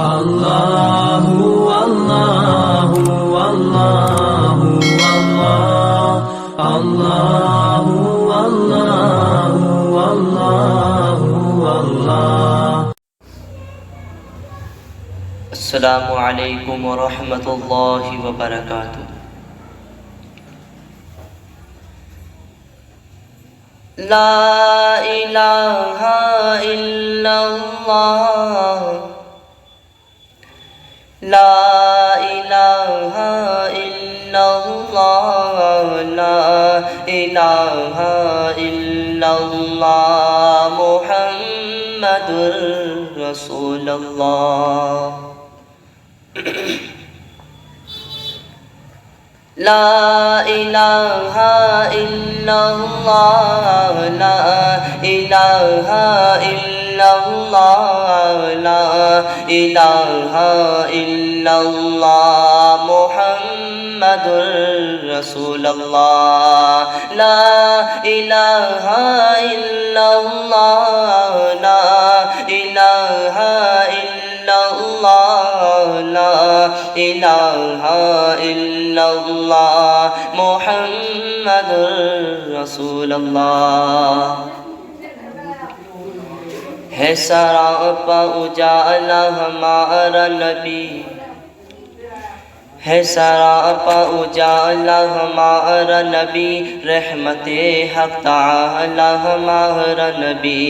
اللہ اللہ اللہ اللہ اللہ اللہ اللہ۔ السلام علیکم ورحمۃ اللہ وبرکاتہ۔ لا الہ الا اللہ، لا الہ الا اللہ، لا الہ الا اللہ، محمد رسول اللہ۔ لا الہ الا اللہ، لا الہ الا اللہ، لا الہ الا اللہ، محمد رسول اللہ۔ لا الہ الا اللہ، لا الہ الا اللہ، لا الہ الا اللہ، محمد رسول اللہ۔ ہے سراپا اجالا ہمارا نبی، ہے سراپا اجالا ہمارا نبی، رحمت حق تعالی ہمارا نبی۔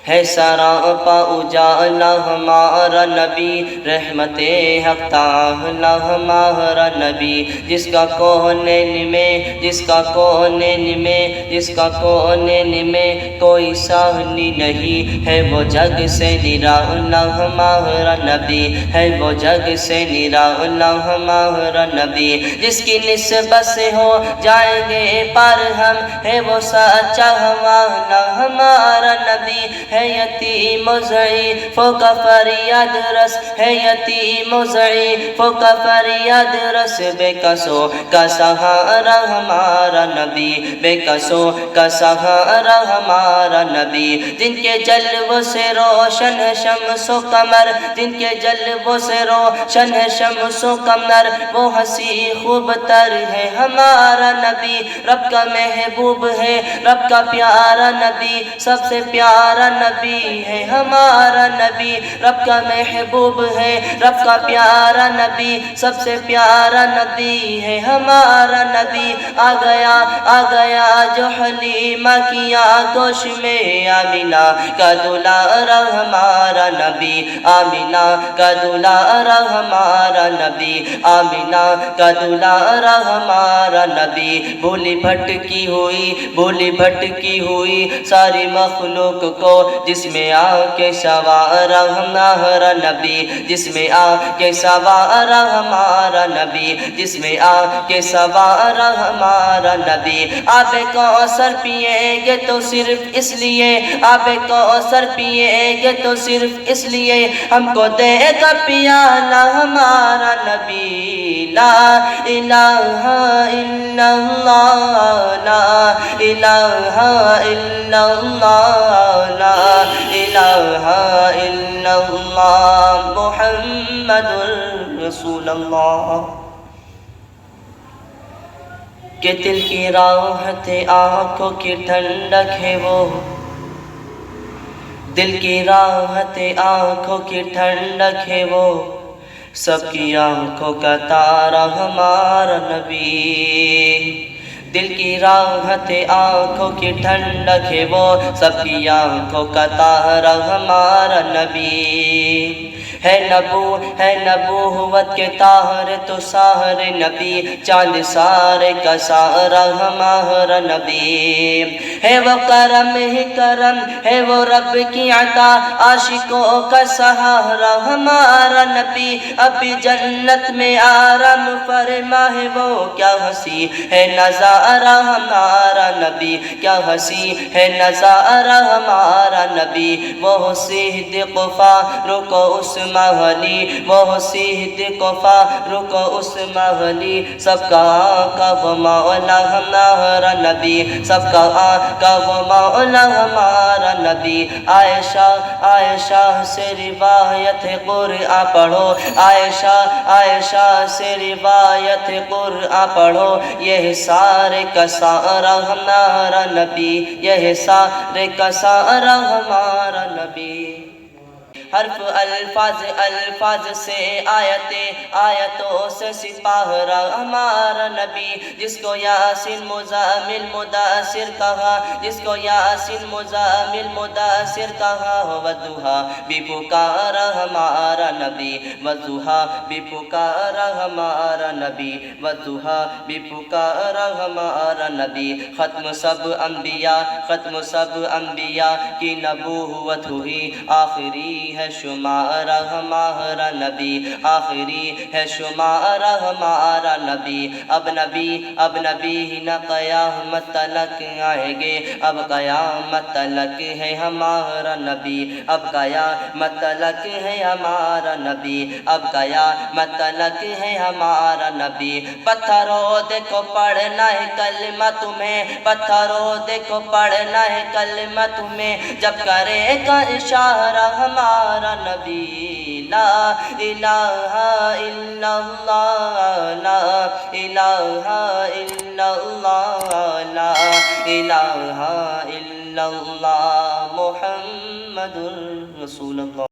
ہے سراپا اجالا ہمارا نبی، رحمت حق تعالی ہمارا نبی، جس کا کونین میں، جس کا کونین میں، جس کا کونین میں کوئی ثانی نہیں، ہے وہ جگ سے نرالا ہمارا نبی، ہے وہ جگ سے نرالا ہمارا نبی، جس کی نسبت سے ہو جائیں گے پر ہم، ہے وہ سچا ہمارا نبی۔ ہے یتیم و ضعیف کا فریاد رس، ہے یتیم و ضعیف کا فریاد رس، بے کسو کا سہارا ہمارا نبی، بے کسو کا سہارا ہمارا نبی، جن کے جلووں سے روشن ہے شمس و قمر، جن کے جلووں سے روشن ہے شمس و قمر، وہ ہنسی خوب تر ہے ہمارا نبی، رب کا محبوب ہے، رب کا پیارا نبی، سب سے پیارا نبی ہے ہمارا نبی، رب کا محبوب ہے، رب کا پیارا نبی، سب سے پیارا نبی ہے ہمارا نبی۔ آ گیا جو حلیمہ کی آغوش میں، آمینہ کا دلارا ہمارا نبی، آمینہ کا دلارا ہمارا نبی، آمینہ کا دلارا ہمارا نبی۔ بھولی بھٹکی ہوئی، بھولی بھٹکی ہوئی ساری مخلوق کو جس میں آ کے سوارا ہمارا نبی، جس میں آ کے سوارا ہمارا نبی، جس میں آ کے سوارا ہمارا نبی۔ آب کوثر پیئیں گے تو صرف اس لیے، آب کوثر پیئیں گے تو صرف اس لیے، ہم کو دے گا پیالہ ہمارا نبی۔ لا الہ الا اللہ، لا الہ الا اللہ، لا الہ الا اللہ، محمد رسول اللہ۔ کہ دل کی راحت آنکھوں کی ٹھنڈک ہے وہ، دل کی راحت آنکھوں کی ٹھنڈک ہے وہ، سب کی آنکھوں کا تارا ہمارا نبی۔ دل کی راحت آنکھوں کی ٹھنڈک ہے وہ، سب کی آنکھوں کا تارا ہمارا نبی۔ ہے نبوت کے طاہر تو سارے نبی، چاند سارے کا سارا ہمارا نبی۔ ہے وہ کرم ہی کرم، ہے وہ رب کی عطا، عاشقوں کا سہارا ہمارا نبی، ابھی جنت میں آرام فرما ہے وہ، کیا ہنسی ہے نظارہ ہمارا نبی، کیا ہنسی ہے نظارہ ہمارا نبی۔ وہ صدیق فاروق عثمان علی، وہ صدیق فاروق عثمان علی، سب کا آقا و مولا ہمارا نبی، سب کا کا وہ مولا ہمارا نبی۔ عائشہ سے روایت قرآن پڑھو، عائشہ سے روایت قرآن پڑھو، یہ سارے کا سارا ہمارا نبی، یہ سارے کا سارا ہمارا نبی۔ حرف الفاظ سے آیتوں سے سپاہرا ہمارا نبی، جس کو یاسین مزمل مدثر کہا، جس کو یاسین مزمل مدثر کہا، والضحیٰ بھی پکارا ہمارا نبی، والضحیٰ بھی پکارا ہمارا نبی، والضحیٰ بھی پکارا ہمارا نبی۔ ختم سب انبیاء کی نبوت ہوئی، آخری ہے شمارا ہمارا نبی، آخری ہے شمارا ہمارا نبی۔ اب نبی نہ قیامت تلک آئیں گے، اب قیامت تلک ہے ہمارا نبی، اب قیامت تلک ہے ہمارا نبی، اب قیامت تلک ہے ہمارا نبی۔ پتھروں دیکھو پڑھنا ہے کلمہ تمہیں، پتھروں دیکھو پڑھنا ہے کلمہ تمہیں، جب کرے گا اشارہ ہمارا نبی۔ لا الہ الا اللہ، لا الہ الا اللہ، لا الہ الا اللہ، محمد رسول اللہ۔